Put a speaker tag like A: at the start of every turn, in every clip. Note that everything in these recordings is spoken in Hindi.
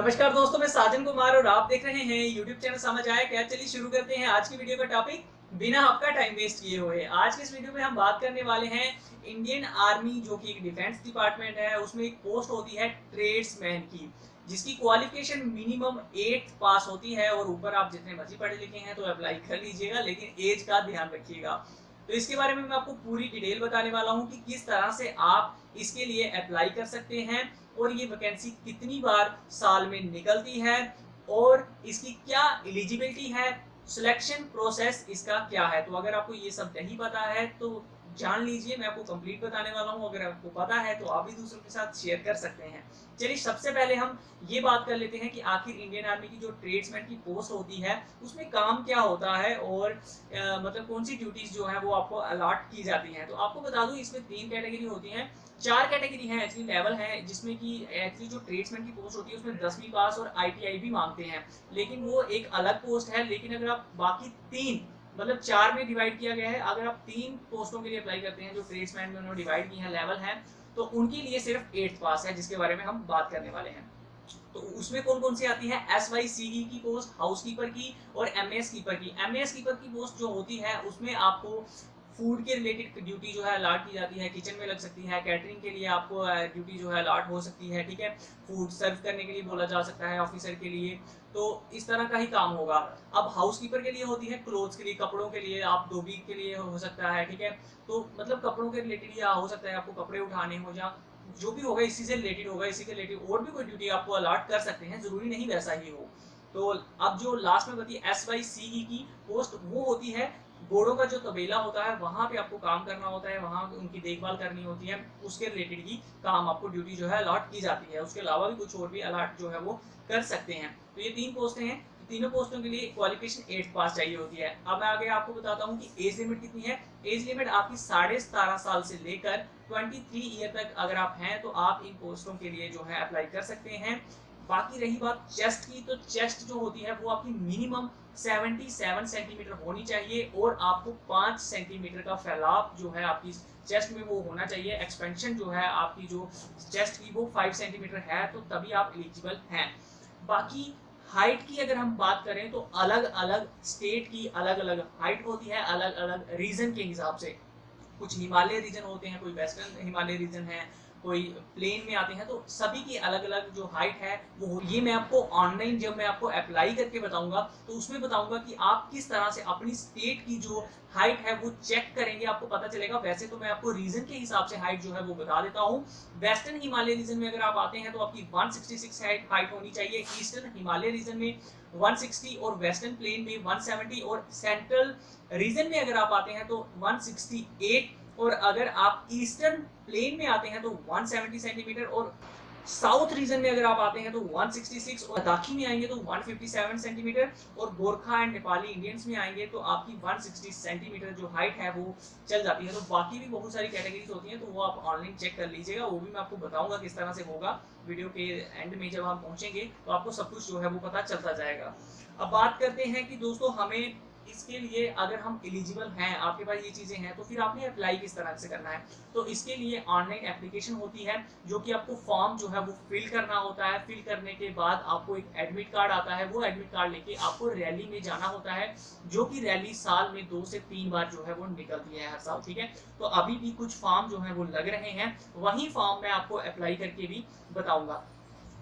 A: नमस्कार दोस्तों, मैं साजन कुमार और आप देख रहे हैं यूट्यूब चैनल समझ आया क्या। चलिए शुरू करते हैं आज की वीडियो का टॉपिक बिना आपका टाइम वेस्ट किए हुए। आज के इस वीडियो में हम बात करने वाले हैं इंडियन आर्मी जो कि एक डिफेंस डिपार्टमेंट है, उसमें एक पोस्ट होती है ट्रेड्समैन की, जिसकी क्वालिफिकेशन मिनिमम 8th पास होती है और ऊपर आप जितने मर्जी पढ़े लिखे हैं तो अप्लाई कर लीजिएगा, लेकिन एज का ध्यान रखिएगा। तो इसके बारे में मैं आपको पूरी डिटेल बताने वाला हूं कि किस तरह से आप इसके लिए अप्लाई कर सकते हैं और ये वैकेंसी कितनी बार साल में निकलती है और इसकी क्या एलिजिबिलिटी है, सिलेक्शन प्रोसेस इसका क्या है। तो अगर आपको ये सब नहीं पता है तो जान लीजिए, मैं आपको कंप्लीट बताने वाला हूं। अगर आपको पता है तो आप भी दूसरों के साथ शेयर कर सकते हैं। चलिए सबसे पहले हम ये बात कर लेते हैं कि आखिर इंडियन आर्मी की जो ट्रेड्समैन की पोस्ट होती है उसमें काम क्या होता है और मतलब कौन सी ड्यूटीज जो है वो आपको अलॉट की जाती हैं। तो आपको बता दूं, इसमें 3 कैटेगरी होती हैं, 4 कैटेगरी हैं एक्चुअली, लेवल है, जिसमें कि एक्चुअली जो ट्रेड्समैन की पोस्ट होती है उसमें 10वीं पास और आईटीआई भी मांगते हैं, लेकिन वो एक अलग पोस्ट है। लेकिन अगर आप बाकी 3 मतलब 4 में डिवाइड किया गया है, अगर आप 3 पोस्टों के लिए अप्लाई करते हैं जो ट्रेड्समैन में उन्होंने डिवाइड की है, लेवल है, तो उनके लिए सिर्फ 8th पास है, जिसके बारे में हम बात करने वाले हैं। तो उसमें कौन कौन सी आती है, SYCE की पोस्ट, हाउस कीपर की और MS कीपर की। MS कीपर की पोस्ट जो होती है उसमें आपको फूड के रिलेटेड ड्यूटी जो है अलॉट की जाती है, किचन में लग सकती है, कैटरिंग के लिए आपको ड्यूटी जो है अलॉट हो सकती है, ठीक है, फूड सर्व करने के लिए बोला जा सकता है ऑफिसर के लिए। तो इस तरह का ही काम होगा। अब हाउस कीपर के लिए होती है क्लोथ्स के लिए, कपड़ों के लिए, आप धोबी के लिए हो सकता है, ठीक है। तो मतलब कपड़ों के रिलेटेड या हो सकता है आपको कपड़े उठाने हो, या जो भी होगा इसी से रिलेटेड होगा, इसी के रिलेटेड और भी कोई ड्यूटी आपको अलॉट कर सकते हैं, जरूरी नहीं वैसा ही हो। तो अब जो लास्ट में बताइए SYCE की पोस्ट, वो होती है घोड़ों का जो तबेला होता है वहां पे आपको काम करना होता है, वहां उनकी देखभाल करनी होती है, उसके रिलेटेड ही काम आपको ड्यूटी जो है अलॉट की जाती है। उसके अलावा भी कुछ और भी अलॉट जो है वो कर सकते हैं। तो ये 3 पोस्टें हैं, तीनों पोस्टों के लिए क्वालिफिकेशन 8th पास चाहिए होती है। अब मैं आगे आपको बताता हूँ कि एज लिमिट कितनी है। एज लिमिट आपकी 17.5 साल से लेकर 23 ईयर तक अगर आप हैं तो आप इन पोस्टों के लिए जो है अप्लाई कर सकते हैं। बाकी रही बात चेस्ट की, तो चेस्ट जो होती है वो आपकी मिनिमम 77 सेंटीमीटर होनी चाहिए और आपको 5 सेंटीमीटर का फैलाव जो है आपकी चेस्ट में वो होना चाहिए। एक्सपेंशन जो है आपकी जो चेस्ट की वो 5 सेंटीमीटर है, तो तभी आप एलिजिबल हैं। बाकी हाइट की अगर हम बात करें तो अलग अलग स्टेट की अलग अलग हाइट होती है, अलग अलग रीजन के हिसाब से। कुछ हिमालय रीजन होते हैं, कोई वेस्टर्न हिमालय रीजन है, कोई प्लेन में आते हैं, तो सभी की अलग अलग जो हाइट है वो, ये मैं आपको ऑनलाइन जब मैं आपको अप्लाई करके बताऊंगा तो उसमें बताऊंगा कि आप किस तरह से अपनी स्टेट की जो हाइट है वो चेक करेंगे, आपको पता चलेगा। वैसे तो मैं आपको रीजन के हिसाब से हाइट जो है वो बता देता हूँ। वेस्टर्न हिमालय रीजन में अगर आप आते हैं तो आपकी 166 हाइट होनी चाहिए, ईस्टर्न हिमालय रीजन में 160 और वेस्टर्न प्लेन में 170, और सेंट्रल रीजन में अगर आप आते हैं तो 168, और अगर आप ईस्टर्न प्लेन में आते हैं तो 170 सेंटीमीटर, और साउथ रीजन में अगर आप आते हैं तो 166, और लद्दाखी में आएंगे तो 157 सेंटीमीटर, और गोरखा एंड नेपाली इंडियंस में आएंगे तो आपकी 160 सेंटीमीटर जो हाइट है वो चल जाती है। तो बाकी भी बहुत सारी कैटेगरीज होती हैं, तो वो आप ऑनलाइन चेक कर लीजिएगा, वो भी मैं आपको बताऊंगा किस तरह से होगा। वीडियो के एंड में जब हम पहुंचेंगे तो आपको सब कुछ जो है वो पता चलता जाएगा। अब बात करते हैं कि दोस्तों हमें इसके लिए अगर हम एलिजिबल हैं, आपके पास ये चीजें हैं, तो फिर आपने अप्लाई किस तरह से करना है। तो इसके लिए ऑनलाइन एप्लीकेशन होती है, जो कि आपको फॉर्म जो है वो फिल करना होता है। फिल करने के बाद आपको एक एडमिट कार्ड आता है, वो एडमिट कार्ड लेके आपको रैली में जाना होता है, जो कि रैली साल में 2 से 3 बार जो है वो निकलती है हर साल, ठीक है। तो अभी भी कुछ फॉर्म जो है वो लग रहे हैं, वही फॉर्म मैं आपको अप्लाई करके भी बताऊंगा।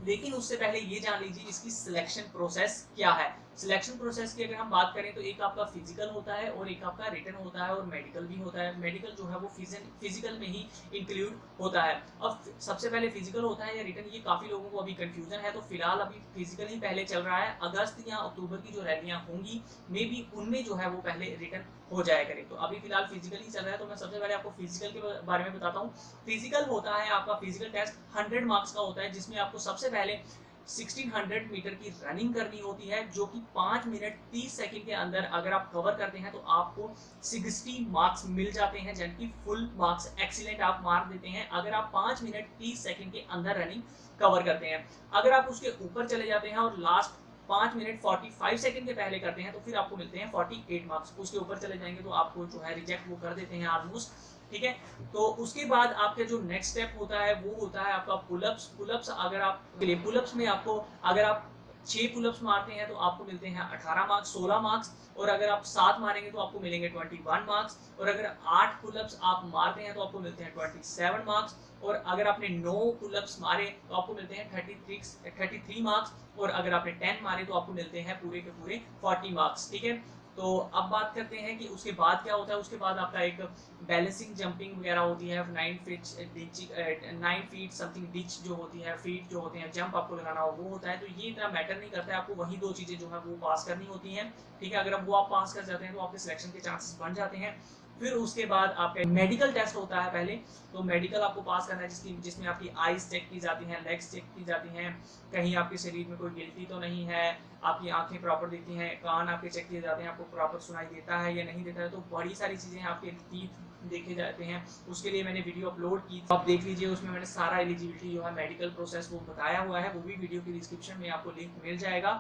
A: लेकिन उससे पहले ये जान लीजिए इसकी सिलेक्शन प्रोसेस क्या है। सिलेक्शन प्रोसेस की अगर हम बात करें तो एक आपका फिजिकल होता है और एक आपका रिटन होता है और मेडिकल भी होता है। मेडिकल जो है वो फिजिकल में ही इंक्लूड होता है। अब सबसे पहले फिजिकल होता है या रिटन, ये काफी लोगों को अभी कंफ्यूजन है। तो फिलहाल अभी फिजिकल ही पहले चल रहा है, अगस्त या अक्टूबर की जो रैलियां होंगी मे बी उनमें जो है वो पहले रिटन हो जाया करे। तो अभी फिलहाल फिजिकल ही चल रहा है, तो मैं सबसे पहले आपको फिजिकल के बारे में बताता हूँ। फिजिकल होता है आपका फिजिकल टेस्ट 100 मार्क्स का होता है, जिसमें आपको सबसे पहले 1600 मीटर की रनिंग करनी होती है, जो कि 5 मिनट 30 सेकंड के अंदर अगर आप कवर करते हैं तो आपको 60 मार्क्स मिल जाते हैं, जबकि फुल मार्क्स एक्सीलेंट आप मार देते हैं अगर आप 5 मिनट 30 सेकंड के अंदर रनिंग कवर करते हैं। अगर आप उसके ऊपर चले जाते हैं और लास्ट 5 मिनट 45 सेकंड के पहले करते हैं तो फिर आपको मिलते हैं 48 मार्क्स। उसके ऊपर चले जाएंगे तो आपको जो है रिजेक्ट वो कर देते हैं ऑलमोस्ट। ठीक है। तो उसके बाद आपका जो नेक्स्ट स्टेप होता है वो होता है आपका पुलअप्स। पुलअप्स अगर आप पुलअप्स में आपको अगर आप 6 पुलअप्स मारते हैं तो आपको मिलते हैं 18 मार्क्स 16 मार्क्स, और अगर आप 7 मारेंगे तो आपको मिलेंगे 21 मार्क्स, और अगर 8 पुलअप्स आप मारते हैं तो आपको मिलते हैं 27 मार्क्स, और अगर आपने 9 पुलअप्स मारे तो आपको मिलते हैं 33 मार्क्स, और अगर आपने 10 मारे तो आपको मिलते हैं पूरे के पूरे 40 मार्क्स। ठीक है। तो अब बात करते हैं कि उसके बाद क्या होता है। उसके बाद आपका एक बैलेंसिंग जंपिंग वगैरह होती है, 9 फीट समथिंग डिच जो होती है, फीट जो होते हैं, जंप आपको लगाना हो वो होता है। तो ये इतना मैटर नहीं करता है, आपको वही 2 चीज़ें जो है वो पास करनी होती हैं। ठीक है। अगर अब वो आप पास कर जाते हैं तो आपके सिलेक्शन के चांसेस बढ़ जाते हैं। फिर उसके बाद आपका मेडिकल टेस्ट होता है पहले, तो मेडिकल आपको पास करना है जिसमें आपकी आईज चेक की जाती हैं, लेग्स चेक की जाती हैं, कहीं आपके शरीर में कोई गिल्टी तो नहीं है, आपकी आंखें प्रॉपर दिखती हैं, कान आपके चेक किए जाते हैं, आपको प्रॉपर सुनाई देता है या नहीं देता है। तो बड़ी सारी चीज़ें आपके टीथ देखे जाते हैं। उसके लिए मैंने वीडियो अपलोड की, आप देख लीजिए, उसमें मैंने सारा एलिजिबिलिटी जो है मेडिकल प्रोसेस वो बताया हुआ है, वो भी वीडियो की डिस्क्रिप्शन में आपको लिंक मिल जाएगा।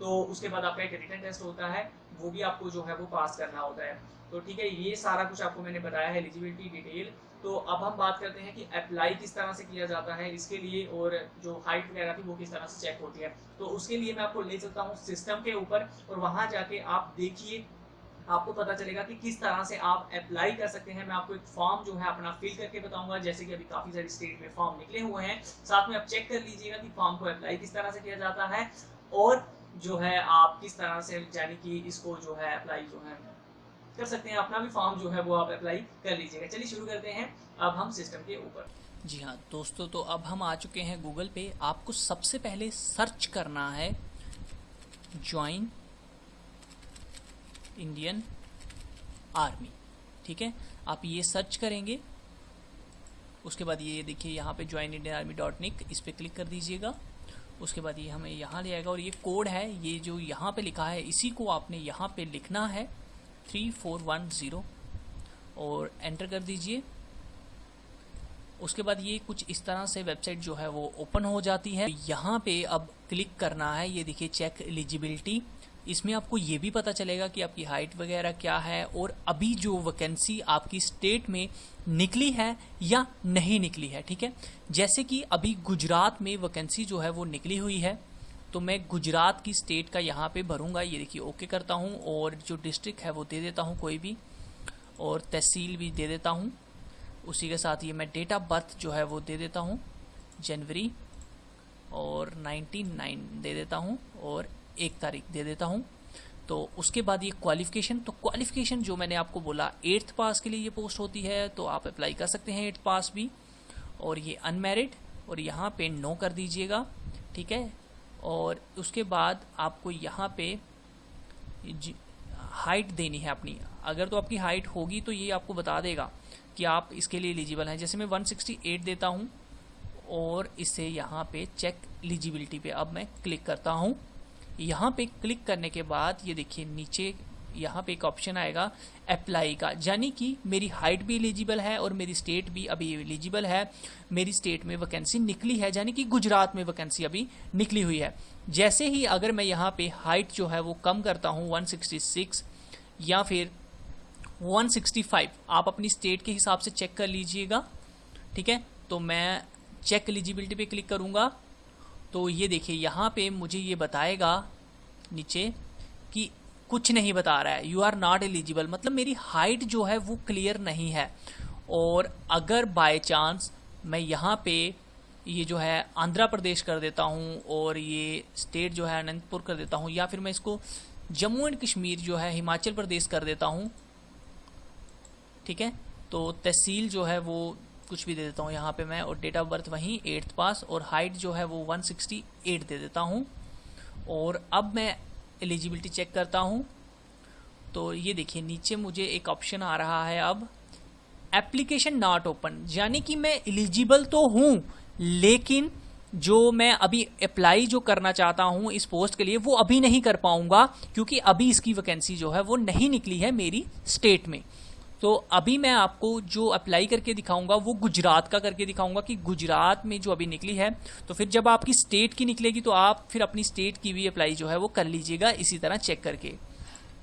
A: तो उसके बाद आपका एक रिटन टेस्ट होता है, वो भी आपको जो है वो पास करना होता है। तो ठीक है, ये सारा कुछ आपको मैंने बताया है एलिजिबिलिटी डिटेल। तो अब हम बात करते हैं कि अप्लाई किस तरह से किया जाता है इसके लिए, और जो हाइट वगैरह थी वो किस तरह से चेक होती है। तो उसके लिए मैं आपको ले चलता हूँ सिस्टम के ऊपर, और वहाँ जाके आप देखिए, आपको पता चलेगा कि किस तरह से आप अप्लाई कर सकते हैं। मैं आपको एक फॉर्म जो है अपना फिल करके बताऊंगा, जैसे कि अभी काफ़ी सारी स्टेट में फॉर्म निकले हुए हैं, साथ में आप चेक कर लीजिएगा कि फॉर्म को अप्लाई किस तरह से किया जाता है, और जो है आप किस तरह से यानी कि इसको जो है अप्लाई जो है कर सकते हैं। अपना भी फॉर्म जो है वो आप अप्लाई कर लीजिएगा। चलिए शुरू करते हैं अब हम सिस्टम के ऊपर।
B: जी हाँ दोस्तों, तो अब हम आ चुके हैं गूगल पे। आपको सबसे पहले सर्च करना है ज्वाइन इंडियन आर्मी। ठीक है, आप ये सर्च करेंगे, उसके बाद ये देखिए यहाँ पे joinindianarmy.nic, इस पर क्लिक कर दीजिएगा। उसके बाद ये हमें यहाँ ले आएगा, और ये कोड है, ये जो यहाँ पे लिखा है इसी को आपने यहाँ पे लिखना है 3410 और एंटर कर दीजिए। उसके बाद ये कुछ इस तरह से वेबसाइट जो है वो ओपन हो जाती है। यहाँ पे अब क्लिक करना है, ये देखिए चेक एलिजिबिलिटी। इसमें आपको ये भी पता चलेगा कि आपकी हाइट वगैरह क्या है, और अभी जो वैकेंसी आपकी स्टेट में निकली है या नहीं निकली है। ठीक है, जैसे कि अभी गुजरात में वैकेंसी जो है वो निकली हुई है, तो मैं गुजरात की स्टेट का यहाँ पे भरूंगा। ये देखिए ओके करता हूँ, और जो डिस्ट्रिक्ट है वो दे देता हूँ कोई भी, और तहसील भी दे देता हूँ। उसी के साथ ये मैं डेट ऑफ बर्थ जो है वो दे देता हूँ, जनवरी और 99 दे देता हूँ, और 1 तारीख दे देता हूँ। तो उसके बाद ये क्वालिफिकेशन, तो क्वालिफिकेशन जो मैंने आपको बोला 8th पास के लिए ये पोस्ट होती है, तो आप अप्लाई कर सकते हैं 8th पास भी। और ये अनमैरिड, और यहाँ पे नो कर दीजिएगा। ठीक है, और उसके बाद आपको यहाँ पे हाइट देनी है अपनी। अगर तो आपकी हाइट होगी तो ये आपको बता देगा कि आप इसके लिए एलिजिबल हैं। जैसे मैं 168 देता हूँ, और इससे यहाँ पे चेक एलिजिबिलिटी पे अब मैं क्लिक करता हूँ। यहाँ पे क्लिक करने के बाद ये देखिए नीचे यहाँ पे एक ऑप्शन आएगा अप्लाई का, यानी कि मेरी हाइट भी एलिजिबल है और मेरी स्टेट भी अभी एलिजिबल है। मेरी स्टेट में वैकेंसी निकली है, यानी कि गुजरात में वैकेंसी अभी निकली हुई है। जैसे ही अगर मैं यहाँ पे हाइट जो है वो कम करता हूँ 166 या फिर 165, आप अपनी स्टेट के हिसाब से चेक कर लीजिएगा। ठीक है, तो मैं चेक एलिजिबिलिटी पे क्लिक करूँगा, तो ये देखिए यहाँ पे मुझे ये बताएगा नीचे कि कुछ नहीं बता रहा है, यू आर नॉट एलिजिबल, मतलब मेरी हाइट जो है वो क्लियर नहीं है। और अगर बाय चांस मैं यहाँ पे ये जो है आंध्र प्रदेश कर देता हूँ, और ये स्टेट जो है अनंतपुर कर देता हूँ, या फिर मैं इसको जम्मू एंड कश्मीर जो है हिमाचल प्रदेश कर देता हूँ। ठीक है, तो तहसील जो है वो कुछ भी दे देता हूँ यहाँ पे मैं, और डेट ऑफ बर्थ वहीं 8th पास, और हाइट जो है वो 168 दे देता हूँ। और अब मैं एलिजिबिलिटी चेक करता हूँ, तो ये देखिए नीचे मुझे एक ऑप्शन आ रहा है अब एप्लीकेशन नॉट ओपन, यानी कि मैं एलिजिबल तो हूँ, लेकिन जो मैं अभी अप्लाई जो करना चाहता हूँ इस पोस्ट के लिए वो अभी नहीं कर पाऊँगा, क्योंकि अभी इसकी वैकेंसी जो है वो नहीं निकली है मेरी स्टेट में। तो अभी मैं आपको जो अप्लाई करके दिखाऊंगा वो गुजरात का करके दिखाऊंगा कि गुजरात में जो अभी निकली है। तो फिर जब आपकी स्टेट की निकलेगी तो आप फिर अपनी स्टेट की भी अप्लाई जो है वो कर लीजिएगा इसी तरह चेक करके।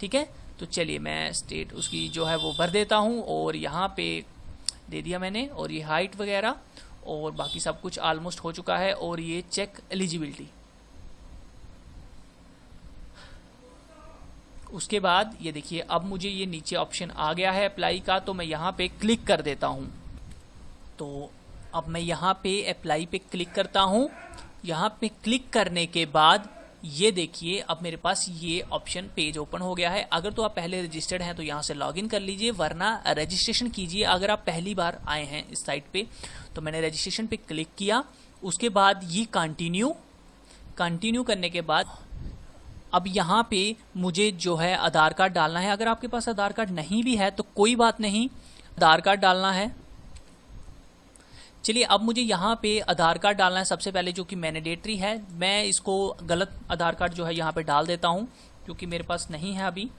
B: ठीक है, तो चलिए मैं स्टेट उसकी जो है वो भर देता हूँ, और यहाँ पे दे दिया मैंने, और ये हाइट वगैरह और बाकी सब कुछ ऑलमोस्ट हो चुका है। और ये चेक एलिजिबिलिटी, उसके बाद ये देखिए अब मुझे ये नीचे ऑप्शन आ गया है अप्लाई का, तो मैं यहाँ पे क्लिक कर देता हूँ। तो अब मैं यहाँ पे अप्लाई पे क्लिक करता हूँ। यहाँ पे क्लिक करने के बाद ये देखिए अब मेरे पास ये ऑप्शन पेज ओपन हो गया है। अगर तो आप पहले रजिस्टर्ड हैं तो यहाँ से लॉगिन कर लीजिए, वरना रजिस्ट्रेशन कीजिए अगर आप पहली बार आए हैं इस साइट पे। तो मैंने रजिस्ट्रेशन पे क्लिक किया, उसके बाद ये कंटिन्यू करने के बाद अब यहाँ पे मुझे जो है आधार कार्ड डालना है। अगर आपके पास आधार कार्ड नहीं भी है तो कोई बात नहीं, आधार कार्ड डालना है। चलिए अब मुझे यहाँ पे आधार कार्ड डालना है सबसे पहले, जो कि मैंडेटरी है। मैं इसको गलत आधार कार्ड जो है यहाँ पे डाल देता हूँ क्योंकि मेरे पास नहीं है अभी,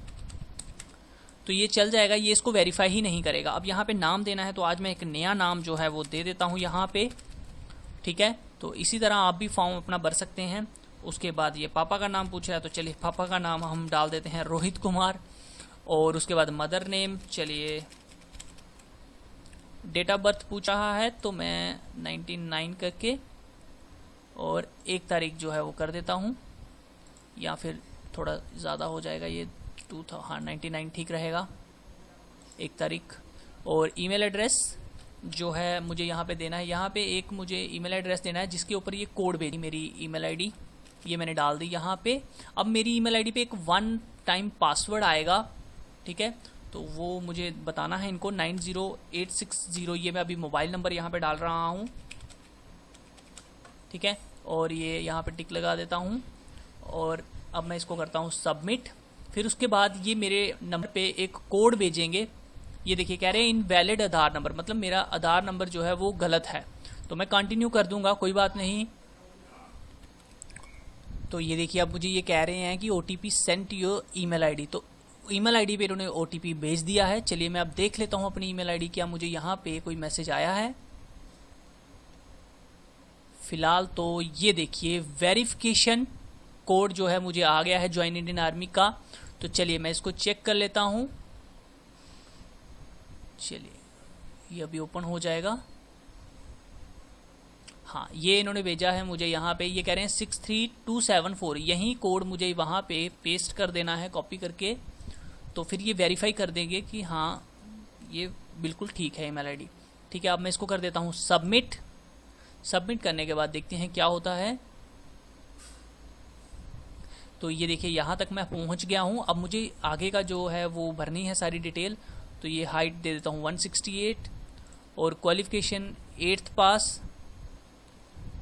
B: तो ये चल जाएगा, ये इसको वेरीफाई ही नहीं करेगा। अब यहाँ पे नाम देना है, तो आज मैं एक नया नाम जो है वो दे देता हूँ यहाँ पे, ठीक है। तो इसी तरह आप भी फॉर्म अपना भर सकते हैं। उसके बाद ये पापा का नाम पूछ रहा है, तो चलिए पापा का नाम हम डाल देते हैं रोहित कुमार। और उसके बाद मदर नेम, चलिए डेट ऑफ बर्थ पूछ रहा है तो मैं 99 करके और 1 तारीख जो है वो कर देता हूँ, या फिर थोड़ा ज़्यादा हो जाएगा ये 99 ठीक रहेगा, 1 तारीख। और ईमेल एड्रेस जो है मुझे यहाँ पे देना है, यहाँ पे एक मुझे ईमेल एड्रेस देना है जिसके ऊपर ये कोड भेजी, मेरी ईमेल आईडी ये मैंने डाल दी यहाँ पे। अब मेरी ईमेल आईडी पे एक 1 टाइम पासवर्ड आएगा, ठीक है, तो वो मुझे बताना है इनको 90860, ये मैं अभी मोबाइल नंबर यहाँ पे डाल रहा हूँ, ठीक है। और ये यहाँ पे टिक लगा देता हूँ और अब मैं इसको करता हूँ सबमिट। फिर उसके बाद ये मेरे नंबर पे एक कोड भेजेंगे, ये देखिए कह रहे हैं इनवैलिड आधार नंबर, मतलब मेरा आधार नंबर जो है वो गलत है। तो मैं कंटिन्यू कर दूंगा, कोई बात नहीं। तो ये देखिए अब मुझे ये कह रहे हैं कि OTP sent your email ID, तो ईमेल आईडी पे इन्होंने OTP भेज दिया है। चलिए मैं अब देख लेता हूँ अपनी ईमेल आईडी, क्या मुझे यहाँ पे कोई मैसेज आया है। फिलहाल तो ये देखिए वेरिफिकेशन कोड जो है मुझे आ गया है ज्वाइन इंडियन आर्मी का। तो चलिए मैं इसको चेक कर लेता हूँ, चलिए ये अभी ओपन हो जाएगा। हाँ, ये इन्होंने भेजा है मुझे यहाँ पे, ये कह रहे हैं 63274, यही कोड मुझे वहाँ पे पेस्ट कर देना है कॉपी करके, तो फिर ये वेरीफाई कर देंगे कि हाँ ये बिल्कुल ठीक है ईमेल आईडी, ठीक है। अब मैं इसको कर देता हूँ सबमिट। सबमिट करने के बाद देखते हैं क्या होता है। तो ये देखिए यहाँ तक मैं पहुँच गया हूँ। अब मुझे आगे का जो है वो भरनी है सारी डिटेल। तो ये हाइट दे देता हूँ 168 और क्वालिफिकेशन 8th पास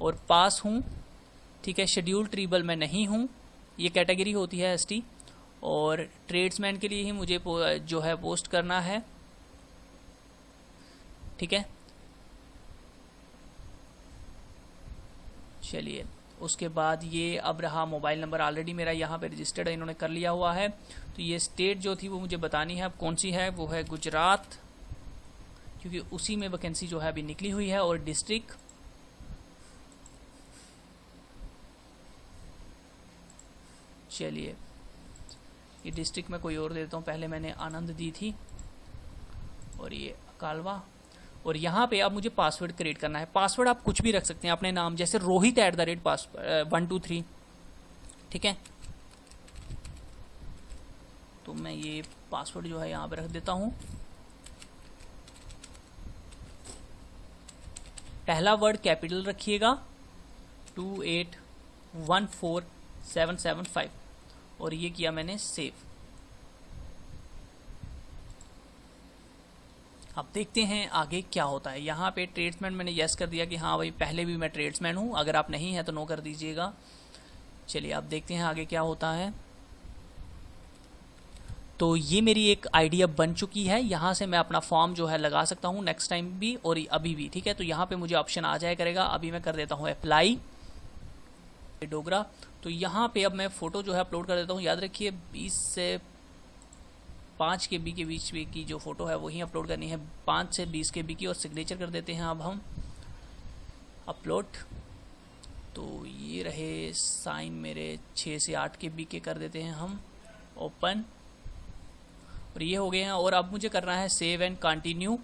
B: और पास हूँ, ठीक है। शेड्यूल ट्राइबल मैं नहीं हूँ, ये कैटेगरी होती है ST। और ट्रेड्समैन के लिए ही मुझे जो है पोस्ट करना है, ठीक है। चलिए उसके बाद ये अब रहा मोबाइल नंबर, ऑलरेडी मेरा यहाँ पे रजिस्टर्ड है, इन्होंने कर लिया हुआ है। तो ये स्टेट जो थी वो मुझे बतानी है अब कौन सी है, वो है गुजरात, क्योंकि उसी में वैकेंसी जो है अभी निकली हुई है। और डिस्ट्रिक्ट, चलिए ये डिस्ट्रिक्ट में कोई और दे देता हूँ, पहले मैंने आनंद दी थी, और ये कालवा। और यहाँ पे अब मुझे पासवर्ड क्रिएट करना है। पासवर्ड आप कुछ भी रख सकते हैं अपने नाम, जैसे रोहित @123, ठीक है। तो मैं ये पासवर्ड जो है यहाँ पे रख देता हूँ। पहला वर्ड कैपिटल रखिएगा 2814775, और ये किया मैंने सेव। अब देखते हैं आगे क्या होता है। यहाँ पे ट्रेड्समैन मैंने यस कर दिया कि हाँ भाई पहले भी मैं ट्रेड्समैन हूँ, अगर आप नहीं हैं तो नो कर दीजिएगा। चलिए अब देखते हैं आगे क्या होता है। तो ये मेरी एक आईडी अब बन चुकी है, यहाँ से मैं अपना फॉर्म जो है लगा सकता हूँ नेक्स्ट टाइम भी और अभी भी, ठीक है। तो यहाँ पे मुझे ऑप्शन आ जाया करेगा, अभी मैं कर देता हूँ अप्लाई डोगरा। तो यहाँ पे अब मैं फ़ोटो जो है अपलोड कर देता हूँ। याद रखिए 20 से 5 KB के बीच में की जो फ़ोटो है वही अपलोड करनी है, 5 से 20 KB की। और सिग्नेचर कर देते हैं अब हम अपलोड। तो ये रहे साइन मेरे 6 से 8 KB के कर देते हैं हम ओपन, और ये हो गए हैं। और अब मुझे करना है सेव एंड कंटिन्यू।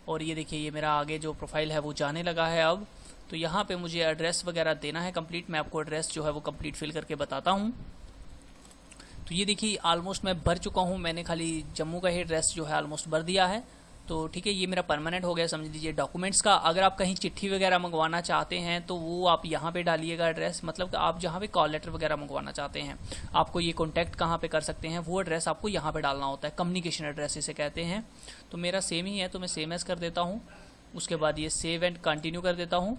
B: और ये देखिए ये मेरा आगे जो प्रोफाइल है वो जाने लगा है अब। तो यहाँ पे मुझे एड्रेस वगैरह देना है कंप्लीट। मैं आपको एड्रेस जो है वो कंप्लीट फिल करके बताता हूँ। तो ये देखिए ऑलमोस्ट मैं भर चुका हूँ, मैंने खाली जम्मू का ही एड्रेस जो है ऑलमोस्ट भर दिया है। तो ठीक है, ये मेरा परमानेंट हो गया समझ लीजिए। डॉक्यूमेंट्स का अगर आप कहीं चिट्ठी वगैरह मंगवाना चाहते हैं तो वो आप यहाँ पे डालिएगा एड्रेस, मतलब कि आप जहाँ पे कॉल लेटर वगैरह मंगवाना चाहते हैं, आपको ये कॉन्टैक्ट कहाँ पे कर सकते हैं वो एड्रेस आपको यहाँ पे डालना होता है। कम्युनिकेशन एड्रेस इसे कहते हैं। तो मेरा सेम ही है, तो मैं सेम एज कर देता हूँ। उसके बाद ये सेव एंड कंटिन्यू कर देता हूँ।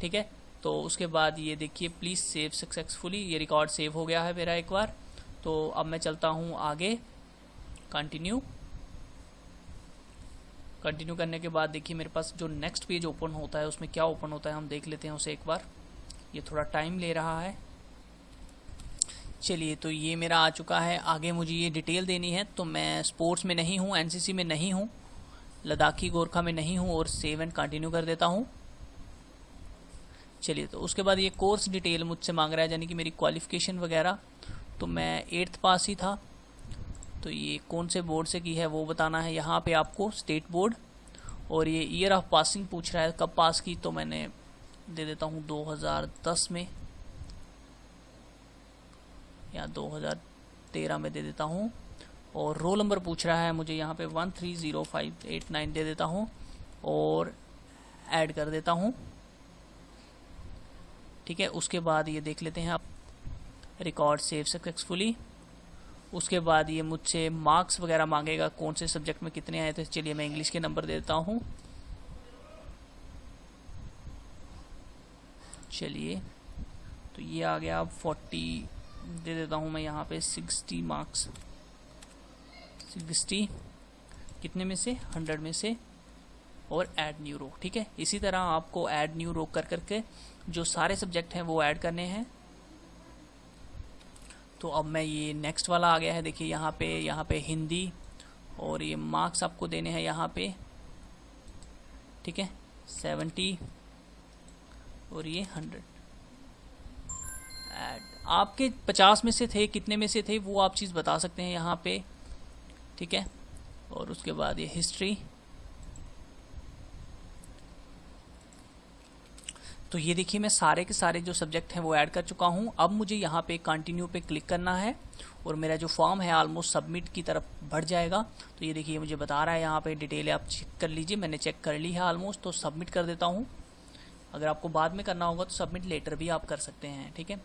B: ठीक है, तो उसके बाद ये देखिए प्लीज़ सेव सक्सेसफुली, ये रिकॉर्ड सेव हो गया है मेरा एक बार। तो अब मैं चलता हूँ आगे, कंटिन्यू करने के बाद देखिए मेरे पास जो नेक्स्ट पेज ओपन होता है उसमें क्या ओपन होता है हम देख लेते हैं उसे एक बार। ये थोड़ा टाइम ले रहा है। चलिए, तो ये मेरा आ चुका है। आगे मुझे ये डिटेल देनी है। तो मैं स्पोर्ट्स में नहीं हूँ, एनसीसी में नहीं हूँ, लद्दाखी गोरखा में नहीं हूँ, और सेव एंड कंटिन्यू कर देता हूँ। चलिए, तो उसके बाद ये कोर्स डिटेल मुझसे मांग रहा है, यानी कि मेरी क्वालिफिकेशन वगैरह। तो मैं 8th पास ही था। तो ये कौन से बोर्ड से की है वो बताना है यहाँ पे आपको, स्टेट बोर्ड। और ये ईयर ऑफ पासिंग पूछ रहा है कब पास की, तो मैंने दे देता हूँ 2010 में या 2013 में दे देता हूँ। और रोल नंबर पूछ रहा है मुझे यहाँ पे 130589 दे देता हूँ और ऐड कर देता हूँ। ठीक है, उसके बाद ये देख लेते हैं आप, रिकॉर्ड सेव सक्सेसफुली। उसके बाद ये मुझसे मार्क्स वगैरह मांगेगा, कौन से सब्जेक्ट में कितने आए थे। चलिए मैं इंग्लिश के नंबर दे देता हूँ। चलिए, तो ये आ गया। अब 40 दे देता हूँ मैं यहाँ पे, 60 मार्क्स, 60 कितने में से, 100 में से, और ऐड न्यू रो। ठीक है, इसी तरह आपको ऐड न्यू रो कर करके जो सारे सब्जेक्ट हैं वो ऐड करने हैं। तो अब मैं ये नेक्स्ट वाला आ गया है, देखिए यहाँ पे हिंदी, और ये मार्क्स आपको देने हैं यहाँ पे। ठीक है, 70 और ये 100 ऐड। आपके 50 में से थे, कितने में से थे वो आप चीज़ बता सकते हैं यहाँ पे। ठीक है, और उसके बाद ये हिस्ट्री। तो ये देखिए मैं सारे के सारे जो सब्जेक्ट हैं वो ऐड कर चुका हूँ। अब मुझे यहाँ पे कंटिन्यू पे क्लिक करना है और मेरा जो फॉर्म है ऑलमोस्ट सबमिट की तरफ बढ़ जाएगा। तो ये देखिए मुझे बता रहा है यहाँ पे डिटेल, आप चेक कर लीजिए। मैंने चेक कर ली है ऑलमोस्ट, तो सबमिट कर देता हूँ। अगर आपको बाद में करना होगा तो सबमिट लेटर भी आप कर सकते हैं। ठीक है,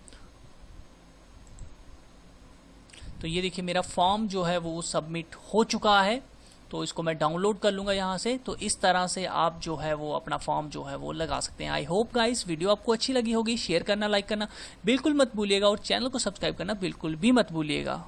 B: तो ये देखिए मेरा फॉर्म जो है वो सबमिट हो चुका है। तो इसको मैं डाउनलोड कर लूँगा यहाँ से। तो इस तरह से आप जो है वो अपना फॉर्म जो है वो लगा सकते हैं। आई होप गाइस वीडियो आपको अच्छी लगी होगी। शेयर करना, लाइक करना बिल्कुल मत भूलिएगा, और चैनल को सब्सक्राइब करना बिल्कुल भी मत भूलिएगा।